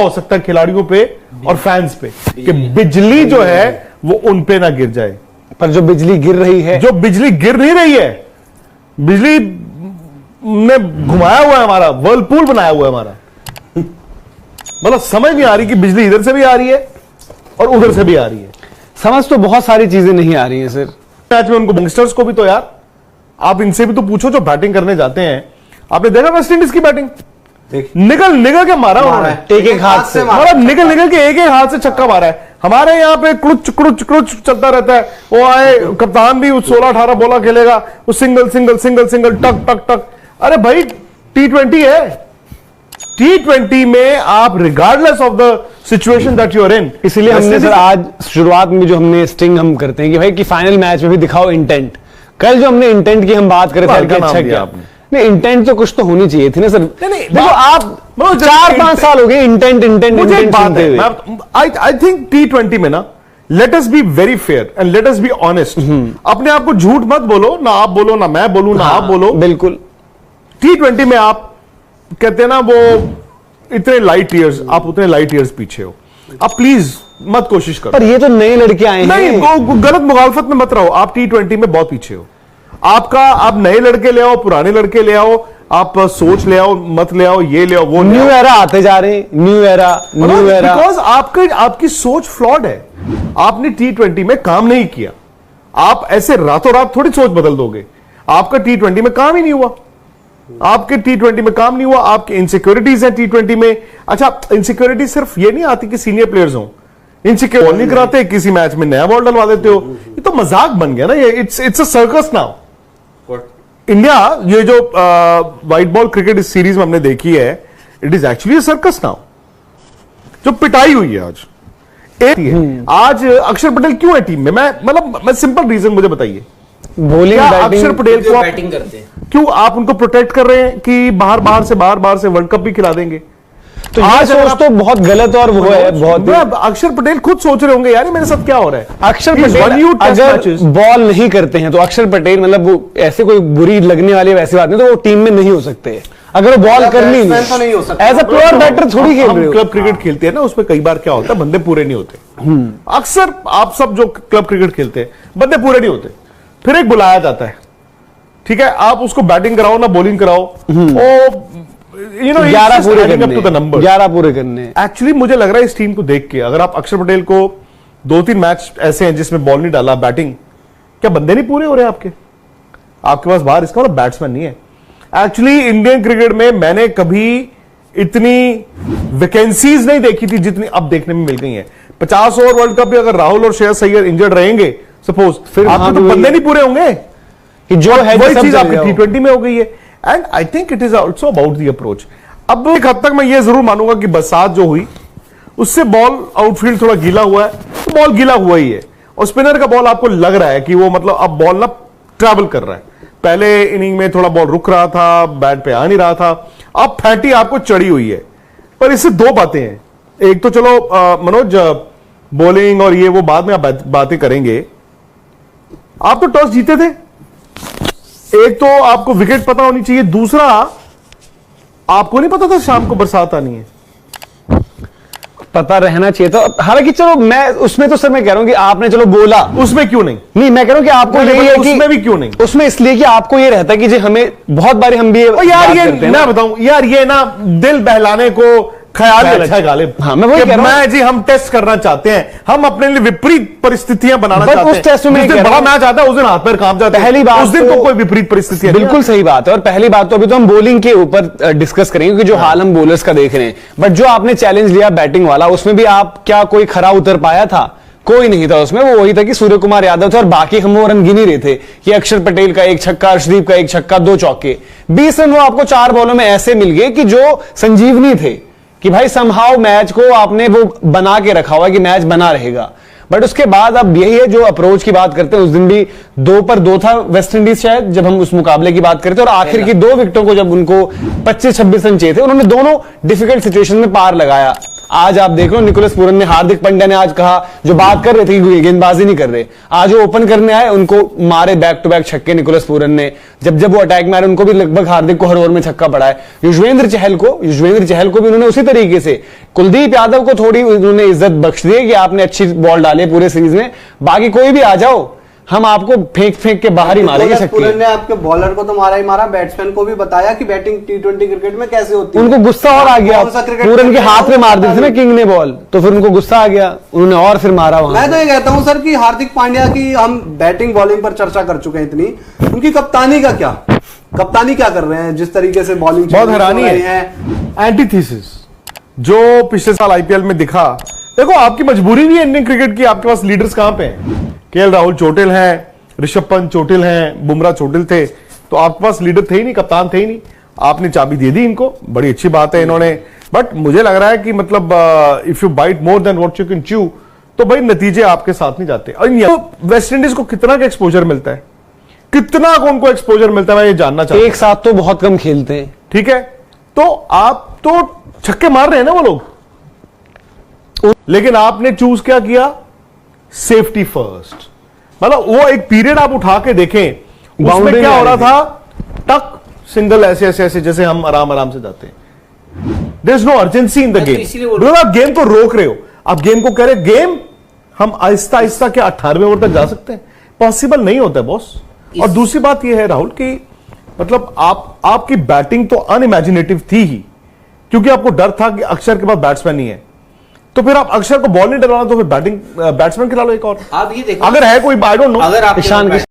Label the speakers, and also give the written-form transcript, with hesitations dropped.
Speaker 1: हो सकता है खिलाड़ियों पे और फैंस पे कि बिजली जो है वो उन पे ना गिर जाए।
Speaker 2: पर जो बिजली गिर रही है,
Speaker 1: जो बिजली गिर नहीं रही है, बिजली ने घुमाया हुआ है, हमारा वर्लपूल बनाया हुआ है हमारा। मतलब समझ नहीं आ रही कि बिजली इधर से भी आ रही है और उधर से भी आ रही है।
Speaker 2: समझ तो बहुत सारी चीजें नहीं आ रही हैं सर।
Speaker 1: मैच में उनको यंगस्टर्स को भी तो यार आप इनसे भी तो पूछो जो बैटिंग करने जाते हैं। आपने देखा वेस्ट इंडीज की बैटिंग, निकल के मारा उन्होंने,
Speaker 2: एक हाथ से
Speaker 1: मारा, निकल के एक हाथ से छक्का मारा है। हमारे यहाँ पे क्रुच चलता रहता है। वो आए कप्तान भी 16-18 बॉला खेलेगा, वो सिंगल टक टक टक। अरे भाई T20 है, T20 में आप regardless of the situation that you are in,
Speaker 2: इसलिए हमने सर आज शुरुआत में जो हमने स्टिंग हम करते हैं कि भाई कि फाइनल मैच में भी दिखाओ इंटेंट। कल जो हमने इंटेंट की हम बात कर रहे थे, अच्छा किया आपने। नहीं, इंटेंट तो कुछ तो होनी चाहिए थी ना सर। देखो आप 4-5 साल हो गए इंटेंट
Speaker 1: आई थिंक T20 में ना, let us be very fair and let us be honest. अपने आप को झूठ मत बोलो, ना आप बोलो ना मैं बोलूं, ना आप बोलो।
Speaker 2: बिल्कुल
Speaker 1: T20 में आप कहते हैं ना वो इतने लाइट ईयर्स, आप उतने लाइट ईयर्स पीछे हो। आप प्लीज मत कोशिश करो।
Speaker 2: पर ये तो नए लड़के आए हैं।
Speaker 1: नहीं, गलत मुखालफत में मत रहो। आप T20 में बहुत पीछे हो। आप नए लड़के ले आओ, पुराने लड़के ले आओ, आप सोच ले आओ, मत ले आओ, ये ले आओ, वो
Speaker 2: न्यू एरा आते जा रहे हैं, न्यू एरा
Speaker 1: बिकॉज आपकी सोच फ्लॉड है। आपने T20 में काम नहीं किया। आप ऐसे रातों रात थोड़ी सोच बदल दोगे। आपका T20 में काम ही नहीं हुआ। आपके T20 में काम नहीं हुआ। आपकी इनसिक्योरिटीज है T20 में। अच्छा, इनसिक्योरिटी सिर्फ ये नहीं आती कि सीनियर प्लेयर्स हो, इनसिक्योर बॉल नहीं कराते, किसी मैच में नया बॉल डलवा देते हो। ये तो मजाक बन गया ना। ये it's a circus now. India ये जो व्हाइट बॉल क्रिकेट इस सीरीज में हमने देखी है, it is actually circus now. जो पिटाई हुई है आज अक्षर पटेल क्यों है टीम में? मैं सिंपल रीजन मुझे बताइए।
Speaker 2: बॉलिंग
Speaker 1: अक्षर पटेल को
Speaker 3: बैटिंग करते हैं,
Speaker 1: क्यों आप उनको प्रोटेक्ट कर रहे हैं कि बाहर से वर्ल्ड कप भी खिला देंगे?
Speaker 2: तो आज सोच तो बहुत गलत और वो है बहुत।
Speaker 1: अक्षर पटेल खुद सोच रहे होंगे यार मेरे साथ क्या हो रहा है।
Speaker 2: अक्षर पटेल अगर बॉल नहीं करते हैं तो अक्षर पटेल मतलब वो ऐसे कोई बुरी लगने वाली वैसी बात नहीं, तो वो टीम में नहीं हो सकते अगर वो बॉल करनी नहीं हो सकता। एज अ प्योर बैटर थोड़ी खेल रहे हो।
Speaker 1: क्लब क्रिकेट खेलते हैं ना, उसमें कई बार क्या होता है, बंदे पूरे नहीं होते। अक्सर आप सब जो क्लब क्रिकेट खेलते हैं, बंदे पूरे नहीं होते। फिर एक बुलाया जाता है, ठीक है, आप उसको बैटिंग कराओ ना बॉलिंग कराओ,
Speaker 2: 11 पूरे करने।
Speaker 1: एक्चुअली मुझे लग रहा है इस टीम को देख के, अगर आप अक्षर पटेल को 2-3 मैच ऐसे हैं जिसमें बॉल नहीं डाला, बैटिंग, क्या बंदे नहीं पूरे हो रहे आपके पास बाहर? इसका मतलब बैट्समैन नहीं है। एक्चुअली इंडियन क्रिकेट में मैंने कभी इतनी वैकेंसीज नहीं देखी थी जितनी अब देखने में मिल गई है। 50 ओवर वर्ल्ड कप में अगर राहुल और श्रेयस अय्यर इंजर्ड रहेंगे सपोज, फिर आपके तो बंदे नहीं पूरे होंगे
Speaker 2: कि जो है
Speaker 1: वही चीज आपकी T20 में हो गई है। And I think it is also about the approach. अब एक हद तक मैं ये जरूर मानूंगा कि बरसात जो हुई उससे बॉल आउटफील्ड थोड़ा गीला हुआ है, तो बॉल गीला हुआ ही है। और स्पिनर का बॉल आपको लग रहा है कि वो मतलब अब बॉल ना ट्रैवल कर रहा है। पहले इनिंग में थोड़ा बॉल रुक रहा था, बैट पे आ नहीं रहा था, अब फैटी आपको चढ़ी हुई है। पर इससे दो बातें हैं। एक तो चलो मनोज, बॉलिंग और ये वो बाद में आप बातें करेंगे। आप तो टॉस जीते थे, एक तो आपको विकेट पता होनी चाहिए, दूसरा आपको नहीं पता था शाम को बरसात आनी है।
Speaker 2: पता रहना चाहिए था। हालांकि चलो मैं उसमें तो सर मैं कह रहा हूं कि आपने चलो बोला,
Speaker 1: उसमें क्यों नहीं
Speaker 2: मैं कह रहा हूं कि आपको यही है कि
Speaker 1: उसमें भी क्यों नहीं,
Speaker 2: उसमें इसलिए कि आपको ये रहता है कि जी हमें बहुत बारी हम भी
Speaker 1: यार ये मैं बताऊं यार, ये ना दिल बहलाने को ख्याल अच्छा है गालिब।
Speaker 2: हाँ, मैं वही कह रहा हूं।
Speaker 1: जी हम टेस्ट करना चाहते हैं, हम अपने लिए विपरीत परिस्थितियां बनाना चाहते हैं।
Speaker 2: उस टेस्ट में
Speaker 1: बड़ा मैच आता है उस दिन हाथ पैर कांप जाते हैं।
Speaker 2: पहली बात
Speaker 1: उस दिन तो कोई विपरीत परिस्थितियां
Speaker 2: बिल्कुल सही बात है। और पहली बात तो अभी तो हम बॉलिंग के ऊपर डिस्कस करेंगे क्योंकि जो हाल हम बॉलर्स का देख रहे हैं। बट जो आपने चैलेंज लिया बैटिंग वाला, उसमें भी आप क्या कोई खरा उतर पाया था? कोई नहीं था उसमें। वो वही था कि सूर्य कुमार यादव थे और बाकी हम वो रन गिन ही रहे थे कि अक्षर पटेल का एक छक्का, अर्शदीप का एक छक्का, 2 चौके, 20 रन वो आपको 4 बॉलों में ऐसे मिल गए कि जो संजीवनी थे कि भाई समहाउ मैच को आपने वो बना के रखा हुआ कि मैच बना रहेगा। बट उसके बाद अब यही है जो अप्रोच की बात करते हैं, उस दिन भी 2 पर 2 था वेस्ट इंडीज शायद, जब हम उस मुकाबले की बात करते हैं, और आखिर की 2 विकेटों को जब उनको 25-26 रन चाहिए थे, उन्होंने दोनों डिफिकल्ट सिचुएशन में पार लगाया। आज आप देख लो निकोलस पूरन ने, हार्दिक पांड्या ने आज कहा, जो बात कर रहे थे कि गेंदबाजी नहीं कर रहे, आज वो ओपन करने आए, उनको मारे बैक टू बैक छक्के निकोलस पूरन ने। जब वो अटैक में आ रहे उनको भी लगभग हार्दिक को हर ओवर में छक्का पड़ा है। युजवेंद्र चहल को भी उन्होंने उसी तरीके से, कुलदीप यादव को थोड़ी उन्होंने इज्जत बख्श दी है कि आपने अच्छी बॉल डाली है पूरे सीरीज में, बाकी कोई भी आ जाओ हम आपको फेंक फेंक के बाहर ही मारेंगे छक्के।
Speaker 3: पूरन ने आपके बॉलर को तो मारा ही मारा, बैट्समैन को भी बताया कि बैटिंग T20 क्रिकेट में कैसे होती है।
Speaker 2: उनको गुस्सा और आ गया, पूरन के हाथ में मार दी थी ना किंग ने बॉल, तो फिर उनको गुस्सा आ गया, उन्होंने और फिर मारा वहां।
Speaker 3: मैं तो ये कहता हूं सर कि हार्दिक पांड्या की हम बैटिंग बॉलिंग पर चर्चा कर चुके हैं इतनी, उनकी कप्तानी का क्या, कप्तानी क्या कर रहे हैं, जिस तरीके से बॉलिंग
Speaker 1: बहुत हैरानी है। एंटीथीसिस जो पिछले साल आईपीएल में दिखा, देखो आपकी मजबूरी नहीं है इंडियन क्रिकेट की, आपके पास लीडर्स कहां पे हैं? केएल राहुल चोटिल हैं, ऋषभ पंत चोटिल हैं, बुमराह चोटिल थे, तो आपके पास लीडर थे ही नहीं, कप्तान थे ही नहीं, आपने चाबी दे दी इनको, बड़ी अच्छी बात है इन्होंने। बट मुझे लग रहा है कि मतलब if you bite more than what you can chew, तो भाई नतीजे आपके साथ नहीं जाते। और तो वेस्ट इंडीज को कितना का एक्सपोजर मिलता है, कितना उनको एक्सपोजर मिलता है, मैं ये जानना चाहता हूं।
Speaker 2: एक साथ तो बहुत कम खेलते हैं,
Speaker 1: ठीक है, तो आप तो छक्के मार रहे हैं ना वो लोग, लेकिन आपने चूज क्या किया? Safety first. मतलब वो एक पीरियड आप उठा के देखें, उसमें क्या हो रहा था, टक सिंगल ऐसे ऐसे ऐसे जैसे हम आराम आराम से जाते हैं। There is no urgency in the game. आप गेम तो रोक रहे हो, आप गेम को कह रहे गेम हम आहिस्ता आहिस्ता क्या 18वें ओवर तक जा सकते हैं? पॉसिबल नहीं होता है बॉस। और दूसरी बात यह है राहुल कि मतलब आपकी बैटिंग तो अनइमेजिनेटिव थी ही, क्योंकि आपको डर था कि अक्षर के पास बैट्समैन नहीं है, तो फिर आप अक्षर को बॉल नहीं डलवाना, तो फिर बैटिंग बैट्समैन खिला लो एक और।
Speaker 3: आप ये देखो,
Speaker 1: अगर है कोई, आई डोंट नो,
Speaker 3: अगर आप
Speaker 2: ईशान